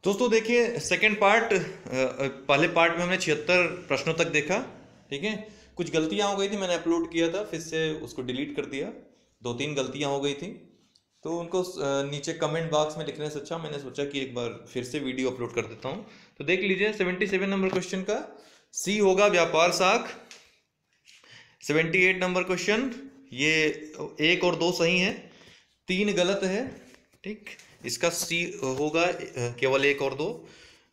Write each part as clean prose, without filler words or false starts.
दोस्तों देखिए second part, पहले पार्ट में हमने 76 प्रश्नों तक देखा। ठीक है, कुछ गलतियां हो गई थी, मैंने अपलोड किया था फिर से उसको डिलीट कर दिया। दो तीन गलतियां हो गई थी तो उनको नीचे कमेंट बॉक्स में लिखने से अच्छा मैंने सोचा कि एक बार फिर से वीडियो अपलोड कर देता हूं। तो देख लीजिए 77 नंबर क्वेश्चन का सी होगा व्यापार साख। 78 नंबर क्वेश्चन, ये एक और दो सही है, तीन गलत है। ठीक, इसका सी होगा केवल एक और दो।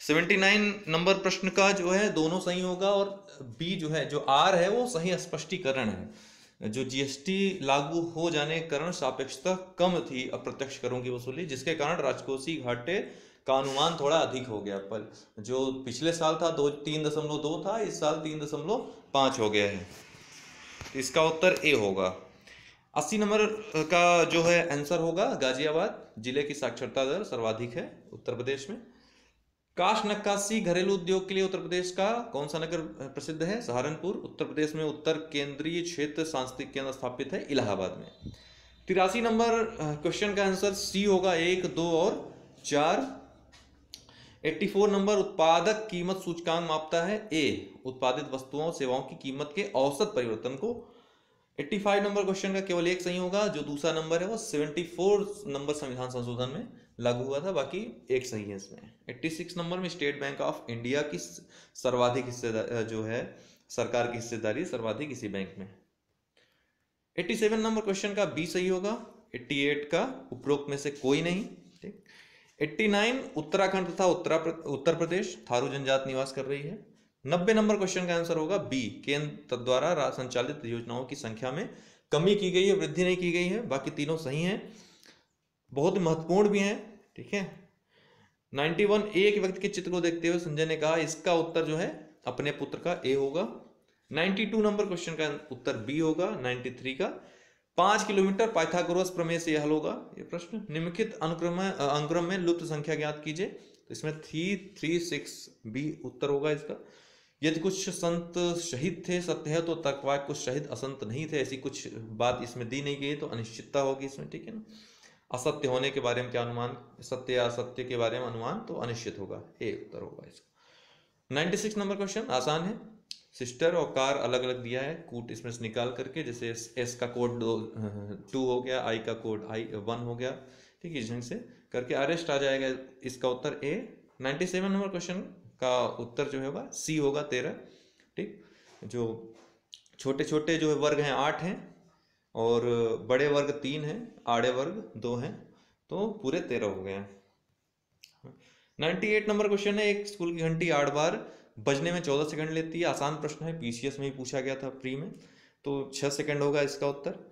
79 नंबर प्रश्न का जो है दोनों सही होगा, और बी जो है, जो आर है वो सही स्पष्टीकरण है। जो जीएसटी लागू हो जाने के कारण सापेक्षता कम थी अप्रत्यक्ष करों की वसूली, जिसके कारण राजकोषीय घाटे का अनुमान थोड़ा अधिक हो गया। पर जो पिछले साल था 3.2 था, इस साल 3.5 हो गया है। तो इसका उत्तर ए होगा। 80 नंबर का जो है आंसर होगा गाजियाबाद जिले की साक्षरता दर सर्वाधिक है उत्तर प्रदेश में। काश नक्काशी घरेलू उद्योग के लिए उत्तर प्रदेश का कौन सा नगर प्रसिद्ध है? सहारनपुर। उत्तर प्रदेश में उत्तर केंद्रीय क्षेत्र सांस्कृतिक केंद्र स्थापित है इलाहाबाद में। 83 नंबर क्वेश्चन का आंसर सी होगा, एक, दो और चार। 84 नंबर उत्पादक कीमत सूचकांक मापता है ए, उत्पादित वस्तुओं और सेवाओं की कीमत के औसत परिवर्तन को। 85 नंबर क्वेश्चन का केवल एक सही होगा, जो दूसरा नंबर है वो 74 नंबर संविधान संशोधन में लागू हुआ था, बाकी एक सही है इसमें। 86 नंबर में स्टेट बैंक ऑफ इंडिया की सर्वाधिक हिस्सेदारी जो है, सरकार की हिस्सेदारी सर्वाधिक इसी बैंक में। 87 नंबर क्वेश्चन का बी सही होगा, 88 का उपरोक्त में से कोई नहीं। ठीक, 89 उत्तराखंड तथा उत्तर प्रदेश थारू जनजाति निवास कर रही है। 90 नंबर क्वेश्चन का आंसर होगा बी, केंद्र द्वारा संचालित योजनाओं की संख्या में कमी की गई है, वृद्धि नहीं की गई है। बाकी तीनों सही हैं, बहुत महत्वपूर्ण भी हैं। ठीक है, 91 एक व्यक्ति के चित्र को देखते हुए संजय ने कहा, इसका उत्तर जो है अपने पुत्र का ए होगा। 92 नंबर क्वेश्चन का उत्तर बी होगा। 93 का 5 किलोमीटर पाइथागोरस प्रमेय से हल होगा ये प्रश्न। निम्नलिखित अनुक्रम में लुप्त संख्या ज्ञात कीजिए। तो इसमें 3, 3, 6 बी उत्तर होगा इसका। यदि कुछ संत शहीद थे, सत्य है तो तर्कवाक्य कुछ शहीद असंत नहीं थे, ऐसी कुछ बात इसमें दी नहीं गई, तो अनिश्चितता होगी इसमें। ठीक है ना, असत्य होने के बारे में क्या अनुमान, सत्य या असत्य के बारे में अनुमान, तो अनिश्चित होगा, ए उत्तर होगा इसका। 96 नंबर क्वेश्चन आसान है। सिस्टर और कार अलग अलग दिया है, कूट इसमें से निकाल करके, जैसे एस का कोड 2 हो गया, आई का कोड I1 हो गया। ठीक है, इस ढंग से करके अरेस्ट आ जाएगा, इसका उत्तर ए। 97 नंबर क्वेश्चन का उत्तर जो होगा सी होगा, 13। ठीक, जो छोटे छोटे जो वर्ग हैं 8 हैं, और बड़े वर्ग 3 हैं, आड़े वर्ग 2 हैं, तो पूरे 13 हो गए हैं। 98 नंबर क्वेश्चन है, एक स्कूल की घंटी 8 बार बजने में 14 सेकंड लेती है। आसान प्रश्न है, पीसीएस में ही पूछा गया था प्री में, तो 6 सेकंड होगा इसका उत्तर।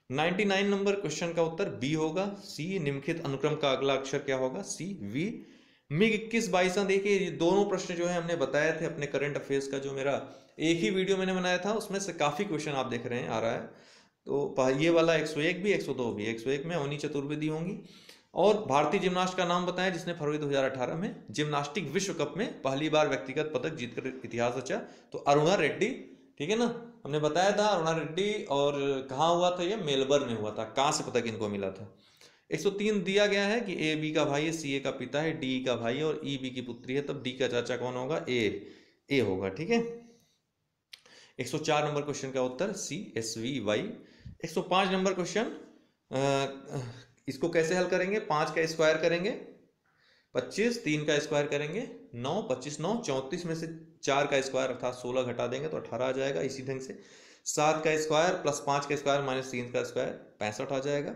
99 नंबर क्वेश्चन का उत्तर बी होगा, सी। निम्नलिखित अनुक्रम का अगला अक्षर क्या होगा? सी, वी। मिग 21-22 देखिए, ये दोनों प्रश्न जो है हमने बताए थे अपने करंट अफेयर्स का, जो मेरा एक ही वीडियो मैंने बनाया था, उसमें से काफी क्वेश्चन आप देख रहे हैं आ रहा है। तो ये वाला 101 भी, 102 भी। 101 में अवनी चतुर्वेदी होंगी। और भारतीय जिम्नास्ट का नाम बताएं जिसने फरवरी 2018 में जिम्नास्टिक विश्व कप में पहली बार व्यक्तिगत पदक जीतकर इतिहास रचा। तो अरुणा रेड्डी। ठीक है ना, हमने बताया था अरुणा रेड्डी, और कहाँ हुआ था ये? मेलबर्न में हुआ था। कांस्य पदक इनको मिला था। 103 दिया गया है कि ए बी का भाई है, सी ए का पिता है, डी का भाई है और ई बी की पुत्री है, तब डी का चाचा कौन होगा? ए होगा। ठीक है, 104 नंबर क्वेश्चन का उत्तर सी, SVY। 105 नंबर क्वेश्चन, इसको कैसे हल करेंगे? 5 का स्क्वायर करेंगे 25, 3 का स्क्वायर करेंगे 9, 25 9 34 में से 4 का स्क्वायर अर्थात 16 घटा देंगे तो 18 आ जाएगा। इसी ढंग से 7 का स्क्वायर प्लस 5 का स्क्वायर माइनस 3 का स्क्वायर 65 आ जाएगा।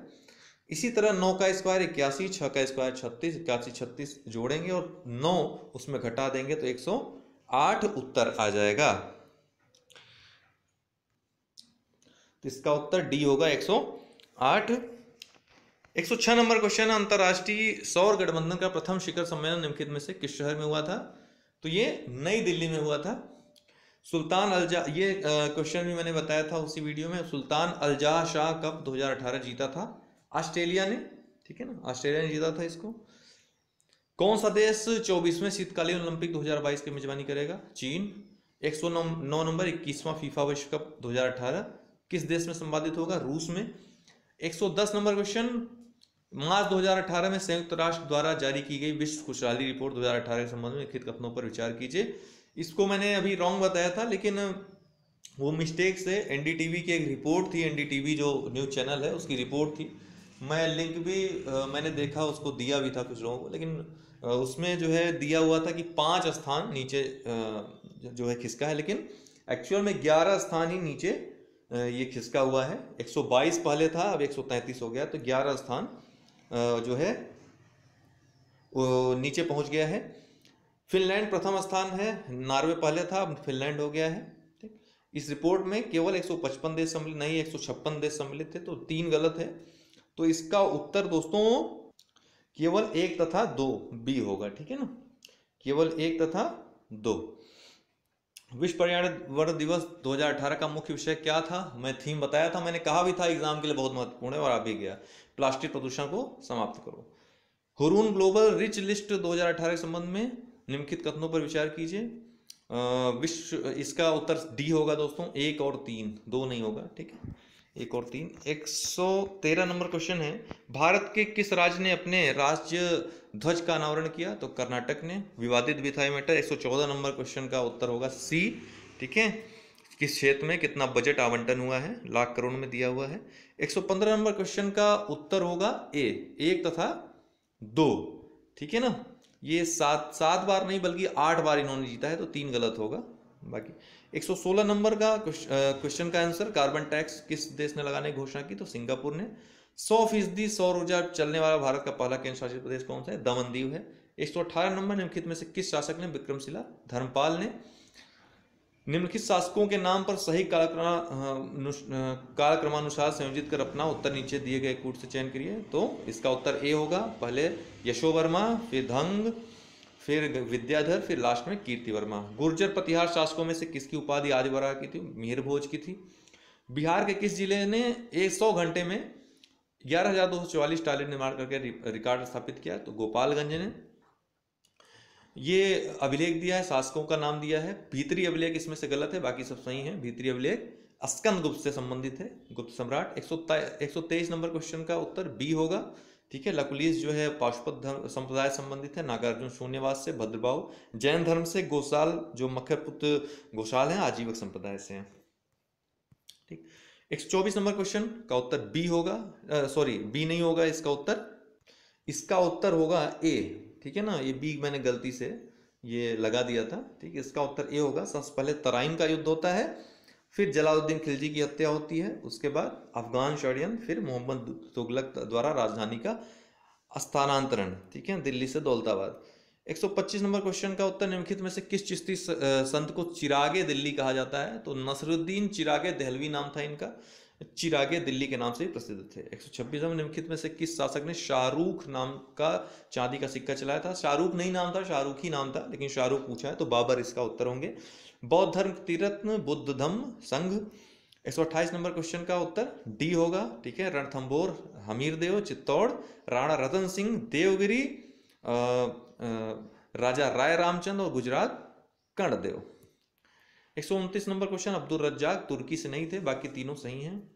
इसी तरह 9 का स्क्वायर 81, 6 का स्क्वायर 36, 81 36 जोड़ेंगे और 9 उसमें घटा देंगे तो 108 उत्तर आ जाएगा। तो इसका उत्तर डी होगा, 108। 106 नंबर क्वेश्चन, अंतरराष्ट्रीय सौर गठबंधन का प्रथम शिखर सम्मेलन निम्नलिखित में से किस शहर में हुआ था? तो ये नई दिल्ली में हुआ था। सुल्तान अलजा, ये क्वेश्चन भी मैंने बताया था उसी वीडियो में। सुल्तान अलजाह शाह कप 2018 जीता था? ऑस्ट्रेलिया ने। ठीक है ना, ऑस्ट्रेलिया ने जीता था इसको। कौन सा देश 24वें शीतकालीन ओलंपिक 2022 की मेजबानी करेगा? चीन। 109 नंबर 21वां फीफा विश्व कप 2018 किस देश में संपादित होगा? रूस में। 110 नंबर क्वेश्चन, मार्च 2018 में संयुक्त राष्ट्र द्वारा जारी की गई विश्व खुशहाली रिपोर्ट 2018 के संबंध में लिखित कथनों पर विचार कीजिए। इसको मैंने अभी रॉन्ग बताया था, लेकिन वो मिस्टेक से एनडीटीवी की एक रिपोर्ट थी, एनडीटीवी जो न्यूज़ चैनल है उसकी रिपोर्ट थी। मैं लिंक भी मैंने देखा, उसको दिया भी था कुछ लोगों को, लेकिन उसमें जो है दिया हुआ था कि 5 स्थान नीचे जो है खिसका है, लेकिन एक्चुअल में 11 स्थान ही नीचे ये खिसका हुआ है। 122 पहले था, अब 133 हो गया, तो 11 स्थान जो है वो नीचे पहुंच गया है। फिनलैंड प्रथम स्थान है, नॉर्वे पहले था, अब फिनलैंड हो गया है। ठीक, इस रिपोर्ट में केवल 155 देश सम्मिलित, नहीं 156 देश सम्मिलित थे, तो 3 गलत है। तो इसका उत्तर दोस्तों केवल 1 तथा 2 बी होगा। ठीक है ना, केवल 1 तथा 2। विश्व पर्यावरण दिवस 2018 का मुख्य विषय क्या था? मैं थीम बताया था, मैंने कहा भी था एग्जाम के लिए बहुत महत्वपूर्ण है, और आ भी गया, प्लास्टिक प्रदूषण को समाप्त करो। हुरून ग्लोबल रिच लिस्ट 2018 के संबंध में निम्नलिखित कथनों पर विचार कीजिए। विश्व, इसका उत्तर डी होगा दोस्तों, 1 और 3, 2 नहीं होगा। ठीक है, 1 और 3। 113 नंबर क्वेश्चन है, भारत के किस राज्य ने अपने राज्य ध्वज का अनावरण किया? तो कर्नाटक ने। विवादित भी था ये मैटर। 114 नंबर क्वेश्चन का उत्तर होगा सी। ठीक है, किस क्षेत्र में कितना बजट आवंटन हुआ है? लाख करोड़ में दिया हुआ है। 115 नंबर क्वेश्चन का उत्तर होगा ए, 1 तथा 2। ठीक है ना, ये 7 बार नहीं बल्कि 8 बार इन्होंने जीता है, तो 3 गलत होगा। बाकी 116 नंबर का क्वेश्चन का आंसर, कार्बन टैक्स किस देश ने लगाने की घोषणा की? तो सिंगापुर ने। 100% सौर ऊर्जा चलने वाला भारत का पहला केंद्र शासित प्रदेश कौन सा है? दमन दीव है। 118 नंबर, निम्नलिखित में से किस शासक ने? विक्रमशिला धर्मपाल ने। निम्नलिखित शासकों के नाम पर सही कालक्रमानुसार संयोजित कर अपना उत्तर नीचे दिए गए कूट से चयन करिए। तो इसका उत्तर ए होगा, पहले यशोवर्मा, फिर धंग, फिर विद्याधर, फिर लास्ट में कीर्तिवर्मा। गुर्जर प्रतिहार शासकों में से किसकी उपाधि आदिवरा की थी? मिहिर भोज की थी। बिहार के किस जिले ने 100 घंटे में 11,244 टॉयलेट निर्माण करके रिकॉर्ड स्थापित किया? तो गोपालगंज ने। ये अभिलेख दिया है, शासकों का नाम दिया है। भीतरी अभिलेख इसमें से गलत है, बाकी सब सही है। भीतरी अभिलेख स्कंद गुप्त से संबंधित है, गुप्त सम्राट। 123 नंबर क्वेश्चन का उत्तर बी होगा। ठीक है, लकुलिस जो है पाशुपत धर्म संप्रदाय संबंधित है। नागार्जुन शून्यवास से। भद्रबाहु जैन धर्म से। गोसाल जो मखरपुत्र गोसाल हैं आजीवक संप्रदाय से हैं। ठीक, 124 नंबर क्वेश्चन का उत्तर बी होगा, सॉरी बी नहीं होगा इसका उत्तर, इसका उत्तर होगा ए। ठीक है ना, ये बी मैंने गलती से ये लगा दिया था। ठीक है, इसका उत्तर ए होगा। सबसे पहले तराइन का युद्ध होता है, फिर जलालुद्दीन खिलजी की हत्या होती है, उसके बाद अफगान षड्यंत्र, फिर मोहम्मद तुगलक द्वारा राजधानी का स्थानांतरण। ठीक है, दिल्ली से दौलताबाद। 125 नंबर क्वेश्चन का उत्तर, निम्नलिखित में से किस चिश्ती संत को चिरागे दिल्ली कहा जाता है? तो नसरुद्दीन चिरागे दहलवी नाम था इनका, चिरागे दिल्ली के नाम से ही प्रसिद्ध थे। 126 में निम्नलिखित में से किस शासक ने शाहरुख नाम का चांदी का सिक्का चलाया था? शाहरुख नहीं नाम था, शाहरुख ही नाम था, लेकिन शाहरुख पूछा है तो बाबर इसका उत्तर होंगे। बौद्ध धर्म तीर्थन बुद्ध धम्म संघ। 128 नंबर क्वेश्चन का उत्तर डी होगा। ठीक है, रणथंभौर हमीरदेव चित्तौड़, राणा रतन सिंह देवगिरी, राजा राय रामचंद्र, और गुजरात कर्णदेव। 129 नंबर क्वेश्चन, अब्दुल रज्जाक तुर्की से नहीं थे, बाकी तीनों सही हैं।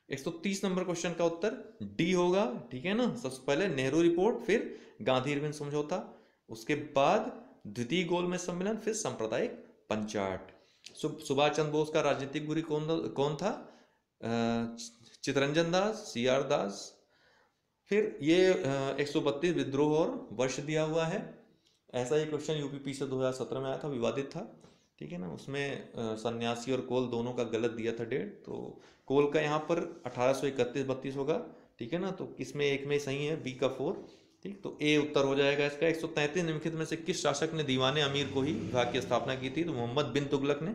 130 नंबर क्वेश्चन का उत्तर डी होगा। ठीक है ना, सबसे पहले नेहरू रिपोर्ट, फिर गांधी इरविन समझौता, उसके बाद द्वितीय गोलमेज सम्मेलन, फिर सांप्रदायिक पंचाट। सुभाष चंद्र बोस का राजनीतिक गुरु कौन था? चित्तरंजन दास, सी आर दास। फिर ये 132 विद्रोह और वर्ष दिया हुआ है। ऐसा ही क्वेश्चन यूपीपी से 2017 में आया था, विवादित था। ठीक है ना, उसमें सन्यासी और कोल दोनों का गलत दिया था डेट, तो कोल का यहाँ पर 1831-32 होगा। ठीक है ना, तो किसमें एक में सही है, बी का 4। ठीक, तो ए उत्तर हो जाएगा इसका। 133 निम्नलिखित में से किस शासक ने दीवाने अमीर को ही विभाग की स्थापना की थी? तो मोहम्मद बिन तुगलक ने।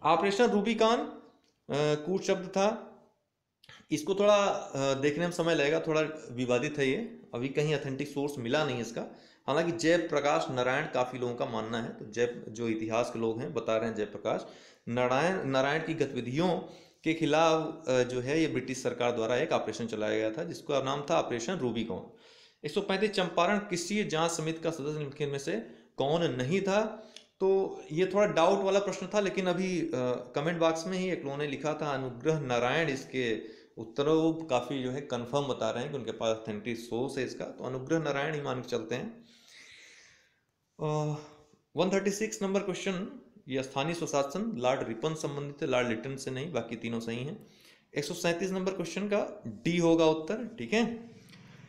ऑपरेशन रूबिकॉन कूट शब्द था, इसको थोड़ा देखने में समय लगेगा, थोड़ा विवादित है ये, अभी कहीं ऑथेंटिक सोर्स मिला नहीं इसका। हालांकि जयप्रकाश नारायण काफी लोगों का मानना है, तो जय जो इतिहास के लोग हैं बता रहे हैं जयप्रकाश नारायण की गतिविधियों के खिलाफ जो है ये ब्रिटिश सरकार द्वारा एक ऑपरेशन चलाया गया था, जिसका नाम था ऑपरेशन रूबिकॉन। 135 चंपारण कृषि जांच समिति का सदस्य निम्नलिखित में से कौन नहीं था? तो ये थोड़ा डाउट वाला प्रश्न था, लेकिन अभी कमेंट बॉक्स में ही एक लोगों ने लिखा था अनुग्रह नारायण इसके उत्तर वो काफ़ी जो है कंफर्म बता रहे हैं कि उनके पास ऑथेंटिक सोर्स है इसका, तो अनुग्रह नारायण ही मान के चलते हैं। 136 नंबर क्वेश्चन, ये स्थानीय स्वशासन लॉर्ड रिपन संबंधित है, लॉर्ड लिटन से नहीं, बाकी तीनों सही हैं। 137 नंबर क्वेश्चन का डी होगा उत्तर, ठीक है।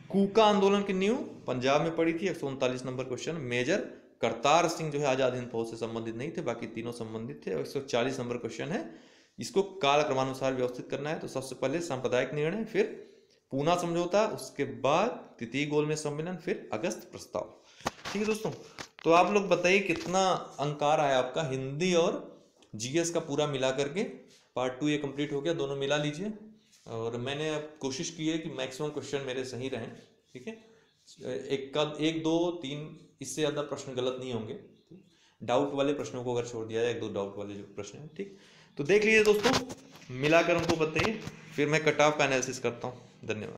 कूका आंदोलन की नींव पंजाब में पड़ी थी। 139 number question, major Kartar Singh जो है आजाद हिंद फौज से संबंधित नहीं थे, बाकी तीनों संबंधित थे। 140 नंबर क्वेश्चन है, इसको काल क्रमानुसार व्यवस्थित करना है, तो सबसे पहले सांप्रदायिक निर्णय, फिर पूना समझौता, उसके बाद तृतीय गोलमेज सम्मेलन, फिर अगस्त प्रस्ताव। ठीक है दोस्तों, तो आप लोग बताइए कितना अंक आ रहा है आपका हिंदी और जीएस का पूरा मिला करके। पार्ट 2 ये कंप्लीट हो गया, दोनों मिला लीजिए। और मैंने अब कोशिश की है कि मैक्सिमम क्वेश्चन मेरे सही रहें, ठीक है। एक दो तीन इससे ज़्यादा प्रश्न गलत नहीं होंगे। डाउट वाले प्रश्नों को अगर छोड़ दिया जाए, एक दो डाउट वाले जो प्रश्न हैं, ठीक। तो देख लीजिए दोस्तों, मिलाकर हमको बताइए, फिर मैं कट ऑफ का एनालिसिस करता हूँ। धन्यवाद।